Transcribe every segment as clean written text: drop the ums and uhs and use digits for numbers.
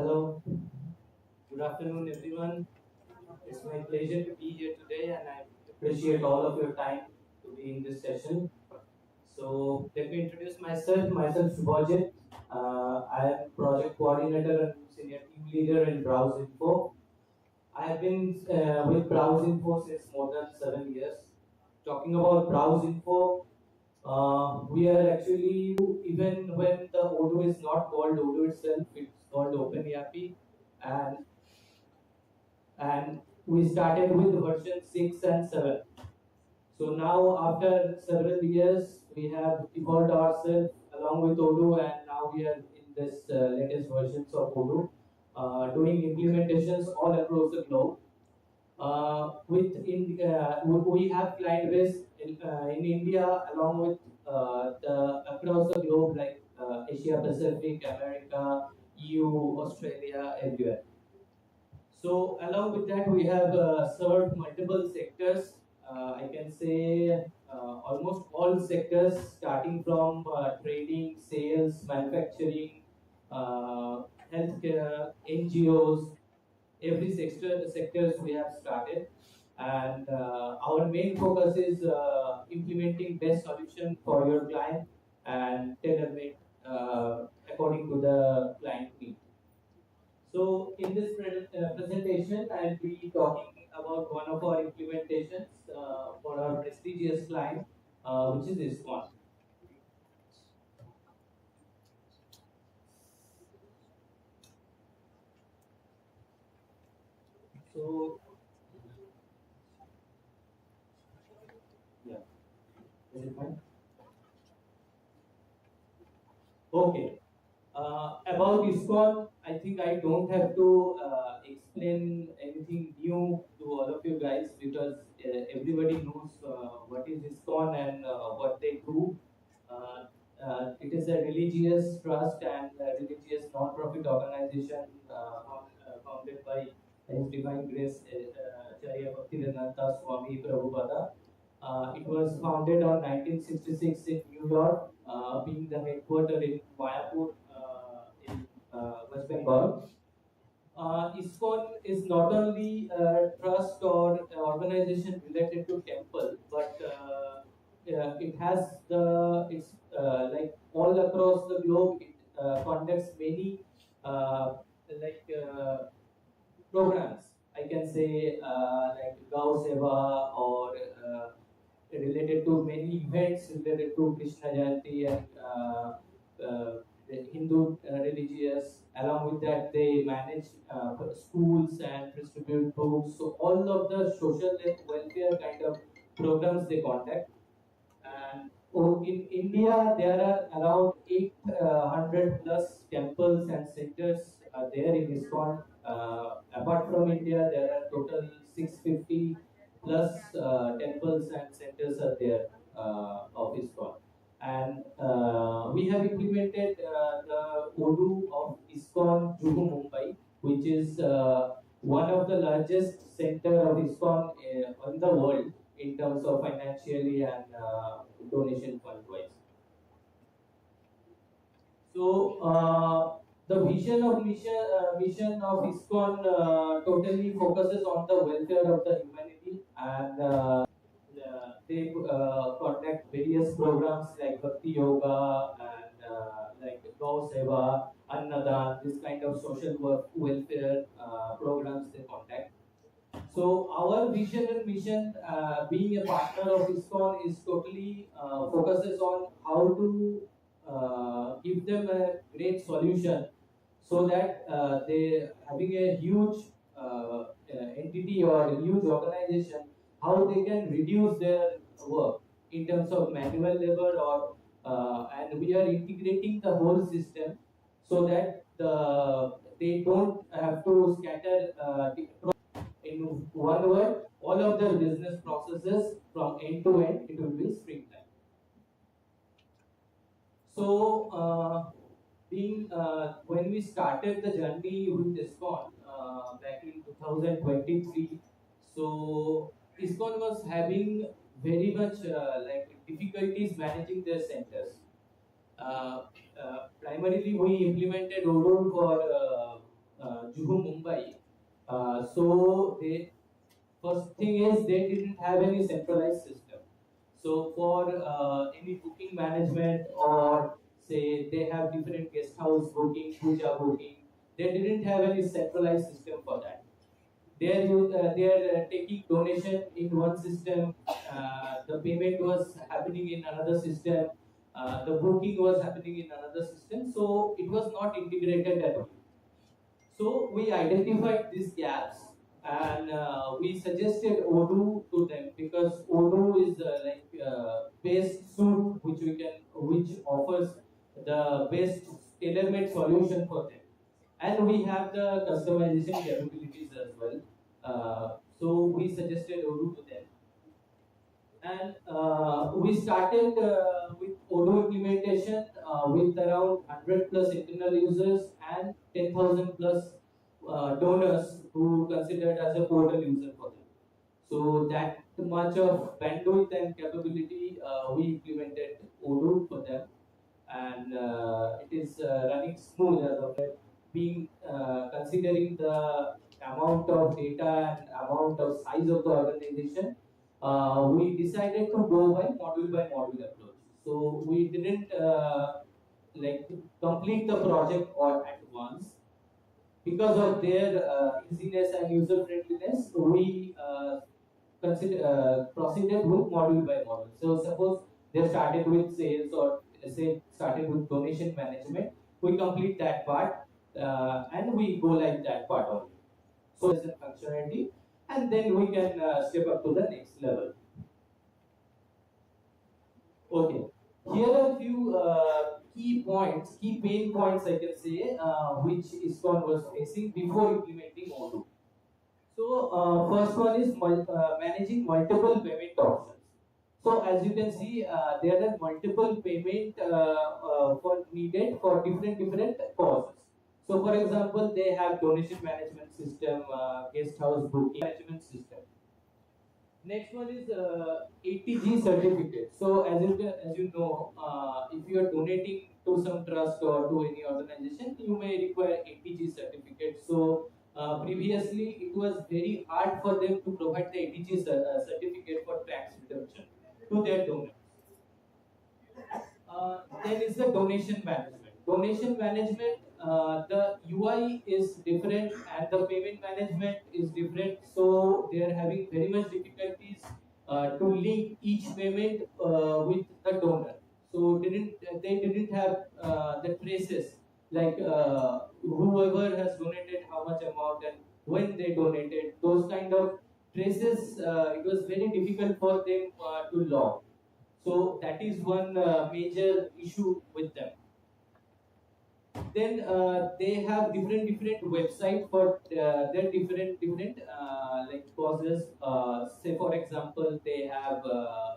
Hello, good afternoon, everyone. It's my pleasure to be here today, and I appreciate all of your time to be in this session. So, let me introduce myself. Myself, Shubhajit. I am project coordinator and senior team leader in BROWSEINFO. I have been with BROWSEINFO since more than 7 years. Talking about BROWSEINFO, we are actually, even when the Odoo is not called Odoo itself, it's called OpenERP, and we started with version 6 and 7. So now, after several years, we have evolved ourselves along with Odoo, and now we are in this latest versions of Odoo, doing implementations all across the globe. We have client base in India, along with the across the globe, like Asia Pacific, America, EU, Australia, everywhere. So along with that, we have served multiple sectors. I can say almost all sectors, starting from trading, sales, manufacturing, healthcare, NGOs, every sectors we have started, and our main focus is implementing best solution for your client and tailor made according to the client need. So in this presentation, I'll be talking about one of our implementations for our prestigious client, which is ISKCON. So, yeah, is it fine? Okay. About ISKCON, I think I don't have to explain anything new to all of you guys, because everybody knows what is ISKCON and what they do. It is a religious trust and a religious non-profit organization founded by His Divine Grace Acharya Bhaktivedanta Swami Prabhupada. It was founded on 1966 in New York, being the headquarters in Mayapur in West Bengal. ISKCON is not only a trust or an organization related to temple, but it has it's like all across the globe. It conducts many like programs. I can say like Gau Seva, or related to many events related to Krishna Jayanti and the Hindu religious. Along with that, they manage schools and distribute books. So all of the social welfare kind of programs they conduct. And in India, there are around 800 plus temples and centers there in ISKCON. Apart from India, there are total 650 plus temples and centers are there of ISKCON. And we have implemented the Odoo of ISKCON Juhu Mumbai, which is one of the largest center of ISKCON in the world in terms of financially and donation fund wise. So the mission of ISKCON totally focuses on the welfare of the humanity, and they conduct various programs like Bhakti Yoga and like Gau Seva, Annadan, this kind of social welfare programs they conduct. So our vision and mission, being a partner of ISKCON, is totally focuses on how to give them a great solution, so that they having a huge entity or a huge organization, how they can reduce their work in terms of manual labor, or and we are integrating the whole system, so that they don't have to scatter. In one word, all of their business processes from end to end, it will be streamlined. So, when we started the journey with ISKCON back in 2023, so ISKCON was having very much like difficulties managing their centers. Primarily, we implemented Odoo for Juhu, Mumbai. So they first thing is they didn't have any centralized system. So for any booking management or say they have different guest house booking, puja booking, they didn't have any centralized system for that. They are taking donation in one system. The payment was happening in another system. The booking was happening in another system. So it was not integrated at all. So we identified these gaps and we suggested Odoo to them because Odoo is best suit which offers the best tailor-made solution for them, and we have the customization capabilities as well. So we suggested Odoo to them, and we started with Odoo implementation with around 100 plus internal users and 10,000 plus donors who considered as a portal user for them. So that much of bandwidth and capability we implemented Odoo for them, and it is running smooth as of yet. Being considering the amount of data and amount of size of the organization, we decided to go by module approach. So we didn't like complete the project all at once because of their easiness and user friendliness. We proceeded with module by module. So suppose they started with sales or say started with donation management, we complete that part and we go like that part only. So there's a functionality, and then we can step up to the next level. Okay, here are a few key pain points I can say which ISKCON was facing before implementing Odoo. So first one is managing multiple payment options. So as you can see, there are multiple payment for needed for different causes. So for example, they have donation management system, guest house booking management system. Next one is ATG certificate. So as you know, if you are donating to some trust or to any organization, you may require ATG certificate. So previously, it was very hard for them to provide the ATG certificate for tax reduction to their donors. Then is the donation management. Donation management, the UI is different and the payment management is different. So they are having very much difficulties to link each payment with the donor. So they didn't have the traces like whoever has donated how much amount and when they donated. Those kind of traces, it was very difficult for them to log. So that is one major issue with them. Then they have different websites for their different like causes. Say for example, they have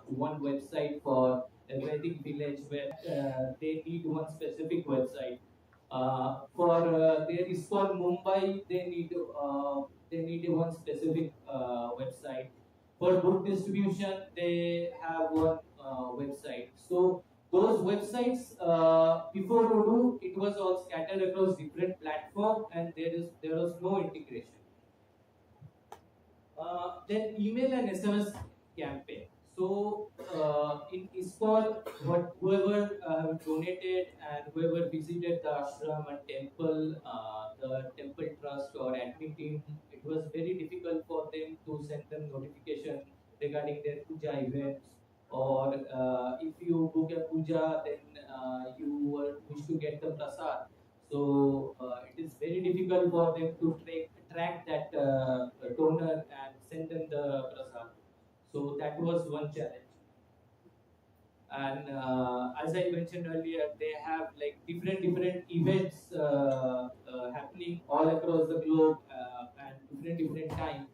one website for a Vedic village where they need one specific website. For their ISKCON Mumbai, they need one specific website. For book distribution, they have one website. So those websites before Odoo, it was all scattered across different platforms, and there was no integration. Then email and SMS campaign. So in ISKCON, whoever donated and whoever visited the ashram and temple, the temple trust or admin team, it was very difficult for them to send them notification regarding their puja events. Or if you book a puja, then you wish to get the prasad. So it is very difficult for them to track that donor and send them the prasad. So that was one challenge. And as I mentioned earlier, they have like different events happening all across the globe and different time.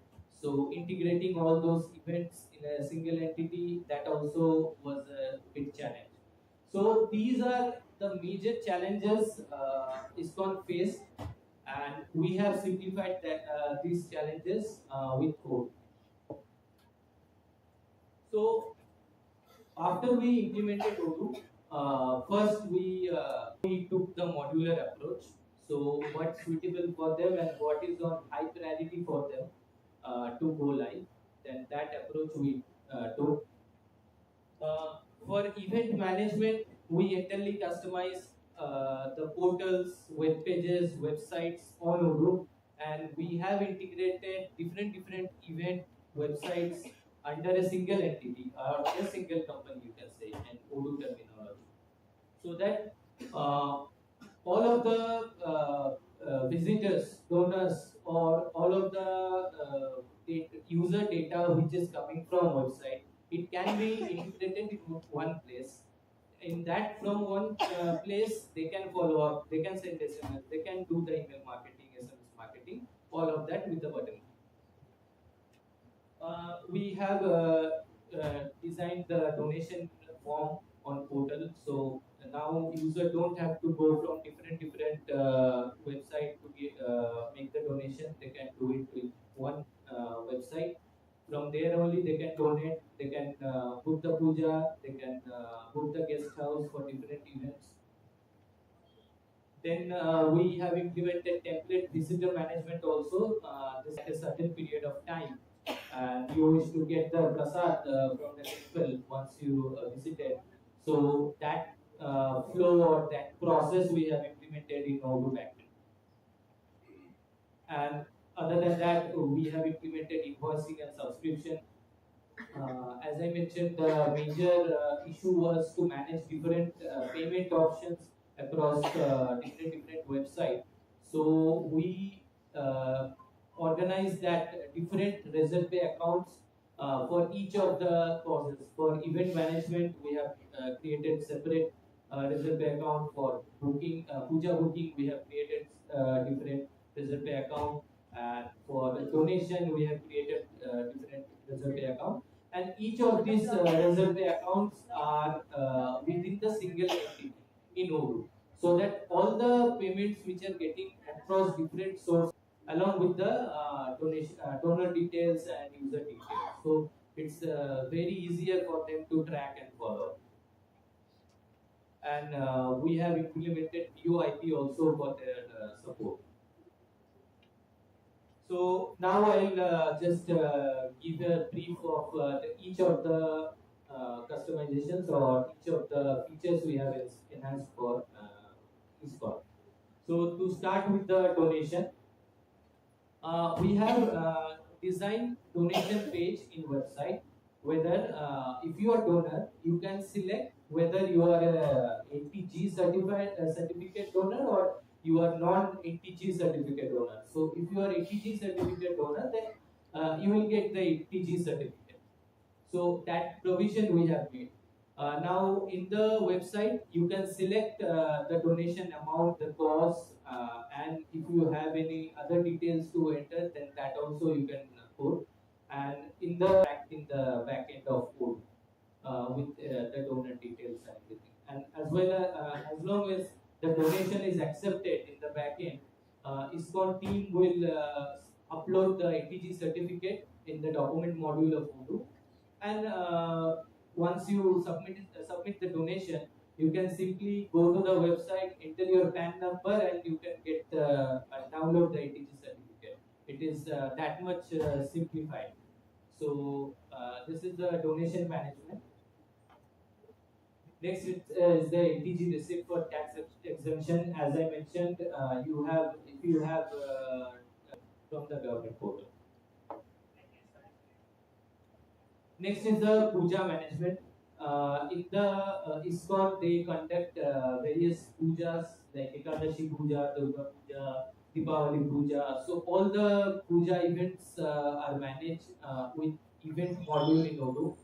So integrating all those events in a single entity, that also was a big challenge. So these are the major challenges ISKCON faced, and we have simplified these challenges with code. So after we implemented Odoo, first we took the modular approach. So what's suitable for them and what is on high priority for them to go live. Then that approach we took. For event management, we entirely customize the portals, web pages, websites on Odoo, and we have integrated different event websites under a single entity or a single company, you can say, in Odoo terminology, so that all of the visitors, donors, or all of the user data which is coming from website, it can be integrated in one place. In that, from one place, they can follow up, they can send SMS, they can do the email marketing, SMS marketing, all of that with the button. We have designed the donation form on portal, so now user don't have to go from different website to make the donation. They can do it with one website. From there only they can donate, they can book the puja, they can book the guest house for different events. Then we have implemented template visitor management also. This at a certain period of time, and you wish to get the prasad from the temple once you visited. So that flow or that process we have implemented in Odoo backend. And other than that, we have implemented invoicing and subscription. As I mentioned, the major issue was to manage different payment options across different websites. So we organized that different reserve pay accounts for each of the causes. For event management, we have created separate reserve pay account. For booking, puja booking, we have created different reserve pay account. And for the donation, we have created different reserve pay account. And each of these reserve pay accounts are within the single entity in Odoo, so that all the payments which are getting across different sources along with the donor details and user details. So it's very easier for them to track and follow. And we have implemented VoIP also for their support. So now I'll just give a brief of each of the customizations or each of the features we have enhanced for ISKCON. So to start with the donation, we have designed donation page in website. Whether if you are donor, you can select whether you are a ATG certified certificate donor or you are non-ATG certificate donor. So if you are ATG certificate donor, then you will get the ATG certificate. So that provision we have made. Now in the website, you can select the donation amount, the cause, and if you have any other details to enter, then that also you can put. And in the back end of Odoo with the donor details and everything. And as well as long as the donation is accepted in the back end, ISKCON team will upload the ATG certificate in the document module of Odoo. And once you submit the donation, you can simply go to the website, enter your PAN number, and you can get download the ATG certificate. It is that much simplified. So this is the donation management. Next is the ATG receipt for tax exemption. As I mentioned, if you have from the government portal. Next is the puja management. In the ISKCON, they conduct various pujas like Ekadashi Puja, Durga Puja, Deepavali Puja. So all the puja events are managed with event module in Odoo.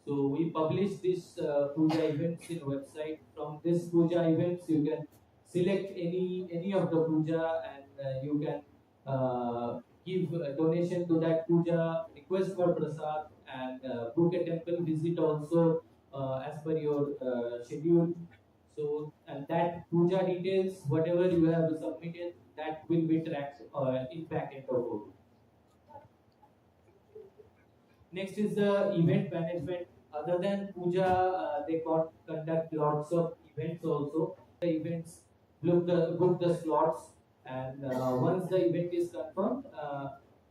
So we publish this puja events in website. From this puja events, you can select any of the puja, and you can give a donation to that puja, request for prasad, and book a temple visit also as per your schedule. So, and that puja details, whatever you have submitted, that will be tracked in backend of Odoo. Next is the event management. Other than puja, they conduct lots of events also. The events book the slots, and once the event is confirmed,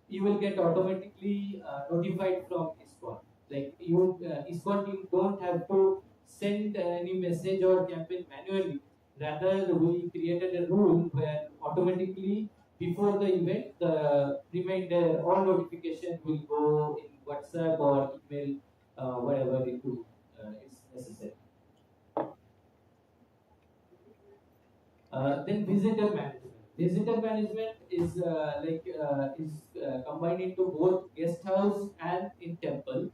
you will get automatically notified from ISKCON. Like you, ISKCON team don't have to send any message or campaign manually. Rather, we created a rule where automatically before the event, the reminder or notification will go in WhatsApp or email, whatever it is necessary. Then visitor management. Visitor management is combined into both guest house and in temple.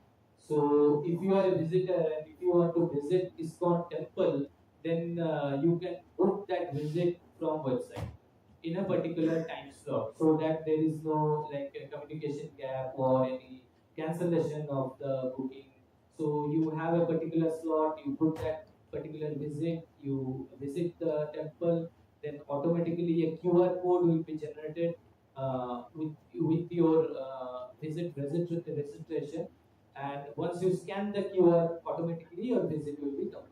So if you are a visitor and if you want to visit ISKCON temple, then you can book that visit from website in a particular time slot, so that there is no like a communication gap or any cancellation of the booking. So you have a particular slot, you book that particular visit, you visit the temple, then automatically a QR code will be generated with your registration, and once you scan the QR, automatically your visit will be completed.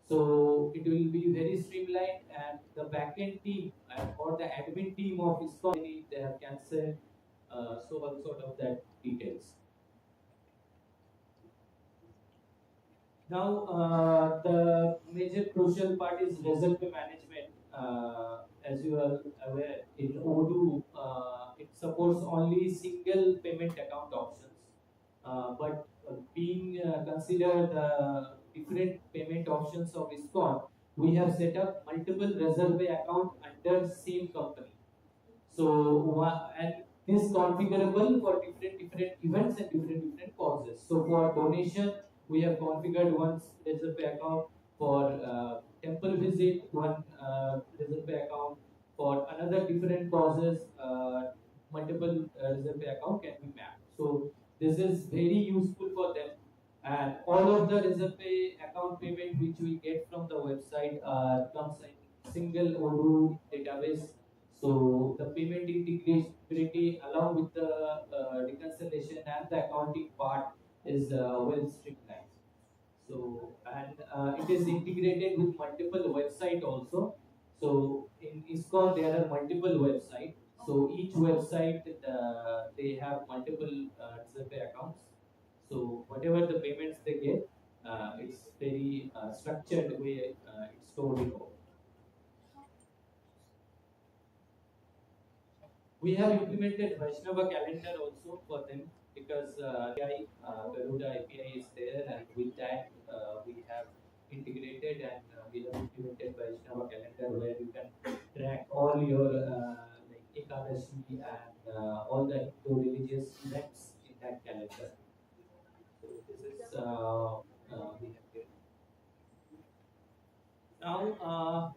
So it will be very streamlined, and the backend team or the admin team of ISKCON, they have cancelled, so all sort of that details. Now, the major crucial part is resume management. As you are aware, in Odoo, it supports only single payment account options. But being considered different payment options of ISKCON, we have set up multiple reserve account under same company. So and this configurable for different events and different causes. So for donation, we have configured one reserve account for temple visit, one reserve account for another different causes. Multiple reserve account can be mapped. So this is very useful for them. And all of the reserve account payment which we get from the website comes in single Odoo database. So the payment integrity along with the reconciliation and the accounting part is well streamlined. So and it is integrated with multiple website also. So in ISKCON there are multiple websites. So each website they have multiple reserve accounts. So whatever the payments they get, it's very structured way. It's stored in Odoo. We have implemented Vaishnava calendar also for them, because API, Garuda API is there, and with that we have integrated, and we have implemented Vaishnava calendar where you can track all your like Ekadashi and all the Hindu religious events in that calendar. So this is we have given. Now,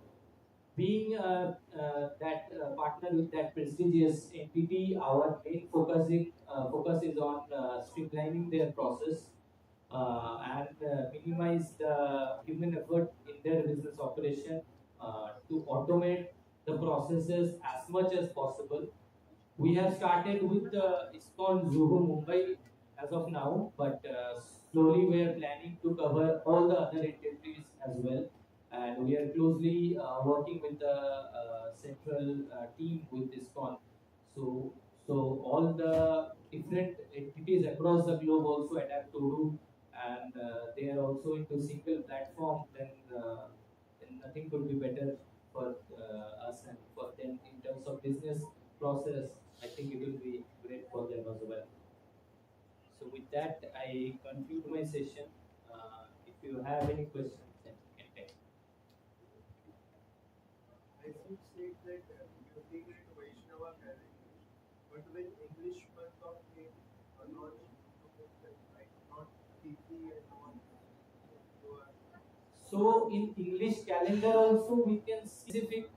being that partner with that prestigious entity, our main focus is on streamlining their process and minimize the human effort in their business operation to automate the processes as much as possible. We have started with ISKCON Zuhu Mumbai as of now, but slowly we are planning to cover all the other entities as well. And we are closely working with the central team with ISKCON. So all the different entities across the globe also adapt to Odoo, and they are also into single platform. Then nothing could be better for us and for them in terms of business process. I think it will be great for them as well. So with that, I conclude my session. If you have any questions, then you can take. As you said that you integrate Vaishnava calendar, but when English month of name are not implemented, like not Tithi and not you are. So in English calendar also we can see specific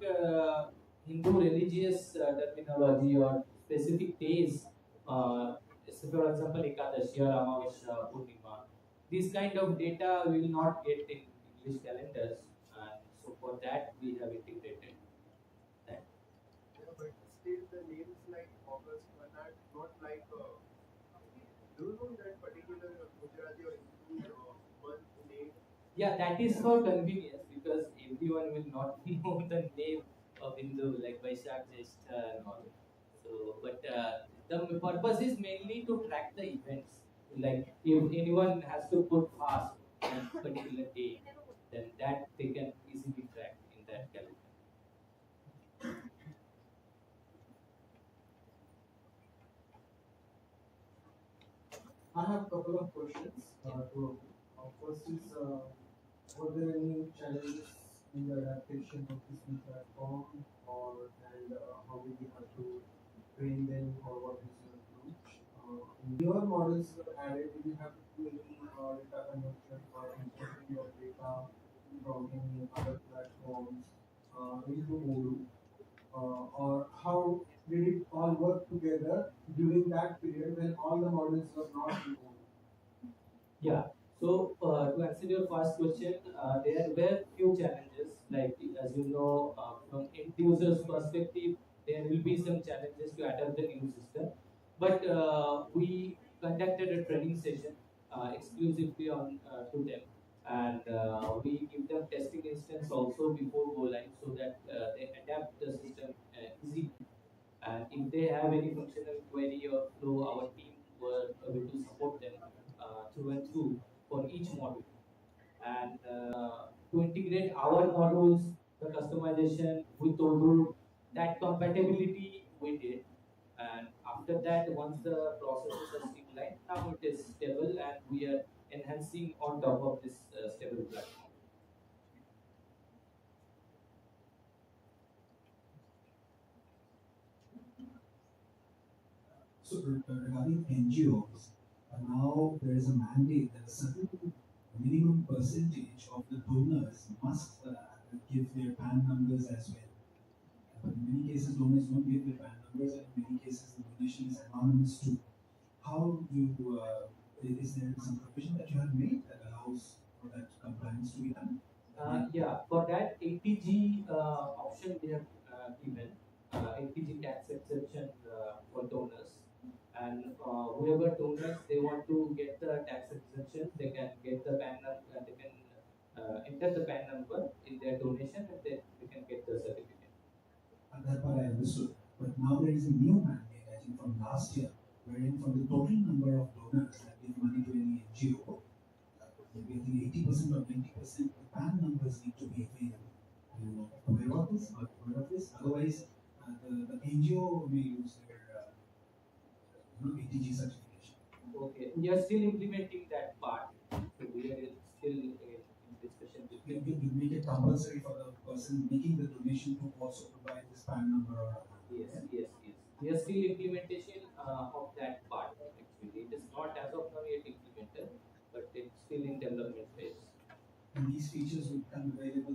Hindu religious terminology or specific days. So for example, Ekadashi or Amavasya, Purnima. These kind of data we will not get in English calendars, and so for that we have integrated that. Yeah, but still the names like August are not like. Do you know that particular Gujarati or Hindu month name? Yeah, that is for convenience, because everyone will not know the name Bindu, like Vaishak, Jeshta, and all. So, but the purpose is mainly to track the events. Like if anyone has to put fast on particular day, then that they can easily track in that calendar. I have a couple of questions to first is were there any challenges in the adaptation of this new platform or and how did you have to train them or what is your approach? Newer models were added, did you have to do any data conversion or importing your data from any other platforms into Odoo? Or how did it all work together during that period when all the models were not in Odoo? Yeah. So to answer your first question, there were few challenges. Like as you know, from end users' perspective, there will be some challenges to adapt the new system. But we conducted a training session exclusively on to them, and we give them testing instance also before go live so that they adapt the system easily. And if they have any functional query or flow, our team were able to support them through and through for each module. And to integrate our modules, the customization with Odoo, that compatibility we did. And after that, once the processes are streamlined, now it is stable and we are enhancing on top of this stable platform. So regarding NGOs, now there is a mandate that a certain minimum percentage of the donors must give their PAN numbers as well. But in many cases, donors don't give their PAN numbers, and in many cases, the donation is anonymous too. How do you, is there some provision that you have made that allows for that compliance to be done? Yeah, for that ATG option we have given ATG tax exception for donors, and whoever donors they want to get the tax exemption, they can get the PAN number, they can enter the PAN number in their donation, and they can get the certificate. That part I understood. But now there is a new mandate, I think, from last year, wherein from the total number of donors that give money to any NGO, maybe I think 80% or 90%, the PAN numbers need to be available. You aware of this? Are you aware of this? Otherwise, the NGO may lose their ATG certification. Okay, we are still implementing that part, so we are still in discussion with them. You make it compulsory for the person making the donation to also provide this PAN number or Yes, yes, yes. We are still implementation of that part. Actually, it is not as of now yet implemented, but it's still in development phase. and these features will become available